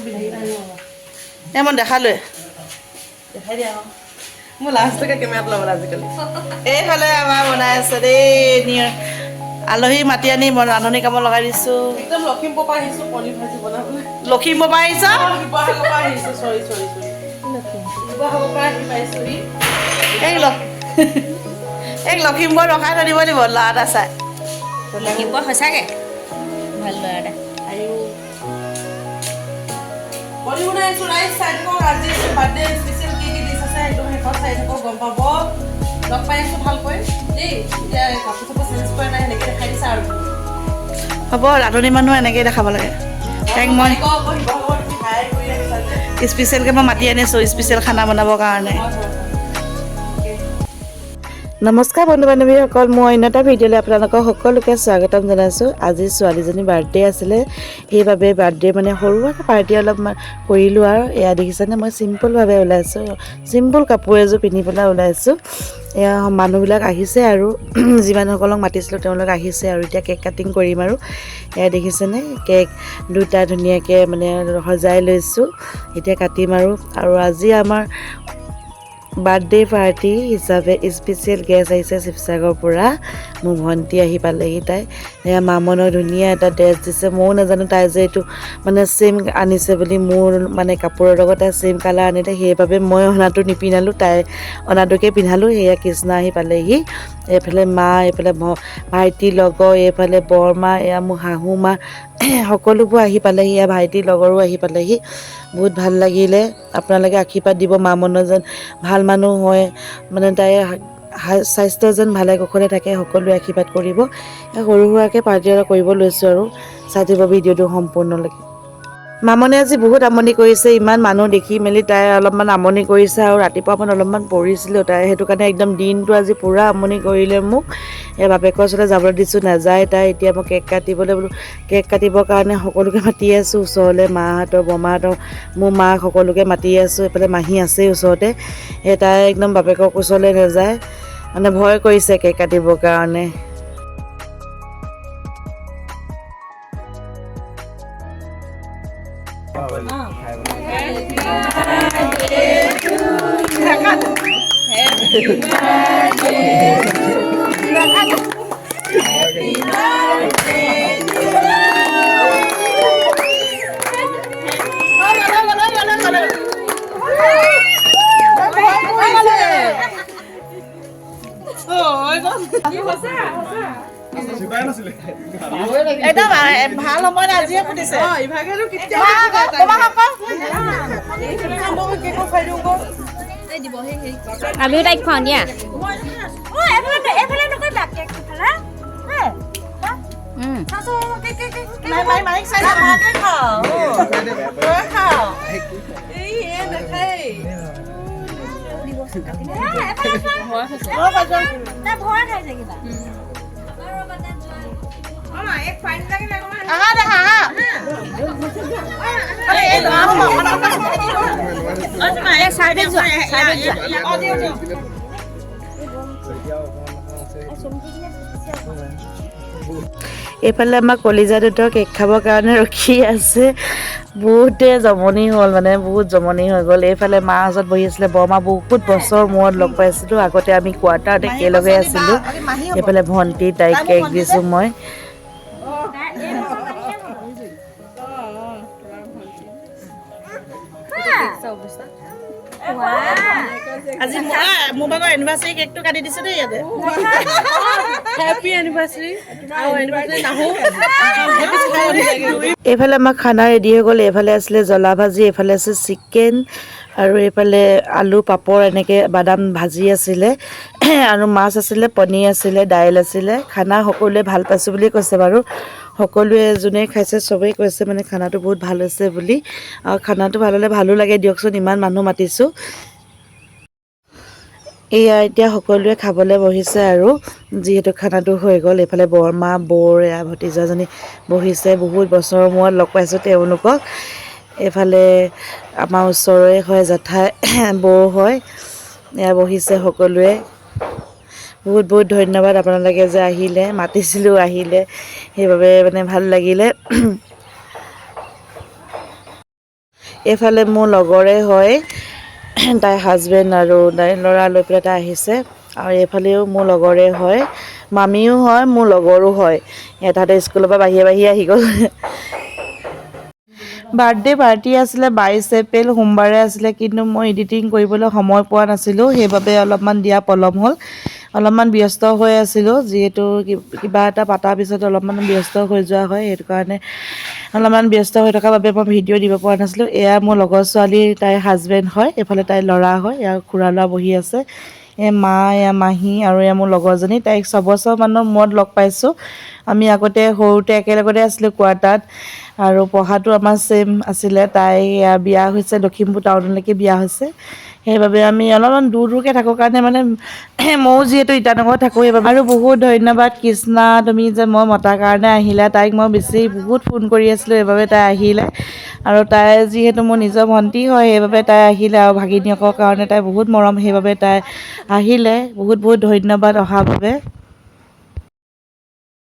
মই দেখালোৱে দেখাই দিয়া মোৰ লাষ্টকে কেমেৰাত ল'বলৈ আজিকালি এইফালে আমাৰ বনাই আছে দেই আলহী মাতি আনি মই ৰান্ধনি কামত লগাই দিছোঁ একদম লখিমপুৰৰ পৰা আহিছোঁ পনীৰ ভাজি বনাবলৈ লখিমপুৰৰ পৰা আহিছ শিৱসাগৰৰ পৰা আহিছোঁ চৰি শিৱসাগৰৰ পৰা আহি পাইছোঁহি এই লখিমপুৰত ৰখাই থৈ দিব লাগিব ল'ৰা এটা চাই লখিমপুৰ সঁচাকৈ ভাল ল'ৰা এটা পনীৰ বনাই আছোঁ ৰাইচ চাই থাকক আজি বাৰ্থডে স্পেচিয়েল কি ডিছ আছে একদম শেষত চাই থাকক গম পাব লগ পাই আছোঁ ভালকৈ দেই এতিয়া কাপোৰ চাপোৰ চেঞ্জ কৰা নাই সেনেকৈ দেখাই দিছা আৰু হ'ব ৰান্ধনি মানুহ এনেকৈয়ে দেখাব লাগে তাইক মই স্পেচিয়েলকৈ মই মাতি আনিছোঁ স্পেচিয়েল খানা বনাবৰ কাৰণে নমস্কাৰ বন্ধু বান্ধৱীসকল মই অন্য এটা ভিডিঅ'লৈ আপোনালোকক সকলোকে স্বাগতম জনাইছোঁ আজি ছোৱালীজনীৰ বাৰ্থডে আছিলে সেইবাবে বাৰ্থডে মানে সৰু এটা পাৰ্টি অলপমান কৰিলোঁ আৰু এয়া দেখিছেনে মই চিম্পলভাৱে ওলাইছোঁ চিম্পল কাপোৰ এযোৰ পিন্ধি পেলাই ওলাইছোঁ এয়া মানুহবিলাক আহিছে আৰু যিমানসকলক মাতিছিলোঁ তেওঁলোক আহিছে আৰু এতিয়া কেক কাটিং কৰিম আৰু এয়া দেখিছেনে কেক দুটা ধুনীয়াকৈ মানে সজাই লৈছোঁ এতিয়া কাটিম আৰু আজি আমাৰ বাৰ্থডে পাৰ্টি হিচাপে স্পেচিয়েল গেষ্ট আহিছে শিৱসাগৰৰ পৰা মোৰ ভণ্টি আহি পালেহি তাই এয়া মামনক ধুনীয়া এটা ড্ৰেছ দিছে ময়ো নাজানো তাই যে এইটো মানে ছেইম আনিছে বুলি মোৰ মানে কাপোৰৰ লগত তাই ছেইম কালাৰ আনিলে সেইবাবে মই অনাটো নিপিন্ধালোঁ তাই অনাটোকে পিন্ধালোঁ সেয়া কৃষ্ণ আহি পালেহি এইফালে মা এইফালে ভাইটিৰ লগৰ এইফালে বৰমা এয়া মোৰ শাহু মা সকলোবোৰ আহি পালেহি এয়া ভাইটিৰ লগৰো আহি পালেহি বহুত ভাল লাগিলে আপোনালোকে আশীৰ্বাদ দিব মামনৰ যেন ভাল মানুহ হয় মানে তাই স্বাস্থ্য যেন ভালে কুশলে থাকে সকলোৱে আশীৰ্বাদ কৰিব সৰু সুৰাকৈ পাৰ্টি এটা কৰিব লৈছোঁ আৰু চাই দিব ভিডিঅ'টো সম্পূৰ্ণলৈকে মামনে আজি বহুত আমনি কৰিছে ইমান মানুহ দেখি মেলি তাই অলপমান আমনি কৰিছে আৰু ৰাতিপুৱা মই অলপমান পৰিছিলোঁ তাই সেইটো কাৰণে একদম দিনটো আজি পূৰা আমনি কৰিলে মোক এই বাপেকৰ ওচৰলৈ যাবলৈ দিছোঁ নাযায় তাই এতিয়া মই কেক কাটিবলৈ বোলো কেক কাটিবৰ কাৰণে সকলোকে মাতি আছোঁ ওচৰলৈ মাহঁতৰ বৰমাহঁতৰ মোৰ মাক সকলোকে মাতি আছোঁ এইফালে মাহী আছেই ওচৰতে সেই তাই একদম বাপেকৰ ওচৰলৈ নাযায় মানে ভয় কৰিছে কেক কাটিবৰ কাৰণে একদম ভাল সময় আজিয়ে ফুটিছে আমিও তাইক খুৱাওঁ দিয়া এইফালে আমাৰ কলিজা দুটা কেক খাবৰ কাৰণে ৰখি আছে বহুতে জমনি হ'ল মানে বহুত জমনি হৈ গ'ল এইফালে মাৰ ওচৰত বহি আছিলে বৰমা বহুত বছৰ মূৰত লগ পাইছিলোঁ আগতে আমি কোৱাৰ্টাৰত একেলগে আছিলোঁ এইফালে ভণ্টি তাইক কেক দিছোঁ মই আজি মোৰ ভাগৰ এনিভাৰ্চাৰী কেকটো কাটি দিছোঁ দেই ইয়াতে হেপী এনিভাৰ্চাৰী এইফালে আমাৰ খানা ৰেডি হৈ গ'ল এইফালে আছিলে জ্বলা ভাজি এইফালে আছে চিকেন আৰু এইফালে আলু পাপৰ এনেকৈ বাদাম ভাজি আছিলে আৰু মাছ আছিলে পনীৰ আছিলে দাইল আছিলে খানা সকলোৱে ভাল পাইছোঁ বুলি কৈছে বাৰু সকলোৱে যোনে খাইছে চবেই কৈছে মানে খানাটো বহুত ভাল হৈছে বুলি আৰু খানাটো ভাল হ'লে ভালো লাগে দিয়কচোন ইমান মানুহ মাতিছোঁ এয়া এতিয়া সকলোৱে খাবলৈ বহিছে আৰু যিহেতু খানাটো হৈ গ'ল এইফালে বৰমা বৰ এয়া ভতিজাজনী বহিছে বহুত বছৰৰ মূৰত লগ পাইছোঁ তেওঁলোকক এইফালে আমাৰ ওচৰৰে হয় জেঠাই বৌ হয় এয়া বহিছে সকলোৱে বহুত বহুত ধন্যবাদ আপোনালোকে যে আহিলে মাতিছিলোঁ আহিলে সেইবাবে মানে ভাল লাগিলে এইফালে মোৰ লগৰে হয় তাইৰ হাজবেণ্ড আৰু তাইৰ ল'ৰা লৈ পেলাই তাই আহিছে আৰু এইফালেও মোৰ লগৰে হয় মামীও হয় মোৰ লগৰো হয় তাহাঁতে স্কুলৰ পৰা বাহিৰে আহি গ'ল বাৰ্থডে পাৰ্টি আছিলে 22 এপ্ৰিল সোমবাৰে আছিলে কিন্তু মই এডিটিং কৰিবলৈ সময় পোৱা নাছিলোঁ সেইবাবে অলপমান দিয়া পলম হ'ল অলপমান ব্যস্ত হৈ আছিলোঁ যিহেতু কিবা এটা পতাৰ পিছত অলপমান ব্যস্ত হৈ যোৱা হয় সেইটো কাৰণে অলপমান ব্যস্ত হৈ থকাৰ বাবে মই ভিডিঅ' দিব পৰা নাছিলোঁ এয়া মোৰ লগৰ ছোৱালী তাইৰ হাজবেণ্ড হয় এইফালে তাইৰ ল'ৰা হয় ইয়াৰ খুৰা ল'ৰা বহি আছে মা এয়া মাহী আৰু এয়া মোৰ লগৰজনী তাইক 6 বছৰ মানৰ মূৰত লগ পাইছোঁ আমি আগতে সৰুতে একেলগতে আছিলোঁ কোৱাৰ্টাৰত আৰু পঢ়াটো আমাৰ ছেইম আছিলে তাই বিয়া হৈছে লখিমপুৰ টাউনলৈকে বিয়া হৈছে সেইবাবে আমি অলপমান দূৰকৈ থাকোঁ কাৰণে মানে ময়ো যিহেতু ইটানগৰত থাকোঁ সেইবাবে আৰু বহুত ধন্যবাদ কৃষ্ণা তুমি যে মই মতাৰ কাৰণে আহিলা তাইক মই বহুত ফোন কৰি আছিলোঁ সেইবাবে তাই আহিলে আৰু তাই যিহেতু মোৰ নিজৰ ভণ্টি হয় সেইবাবে তাই আহিলে আৰু ভাগিনীয়েকৰ কাৰণে তাই বহুত মৰম সেইবাবে তাই আহিলে বহুত ধন্যবাদ অহাৰ বাবে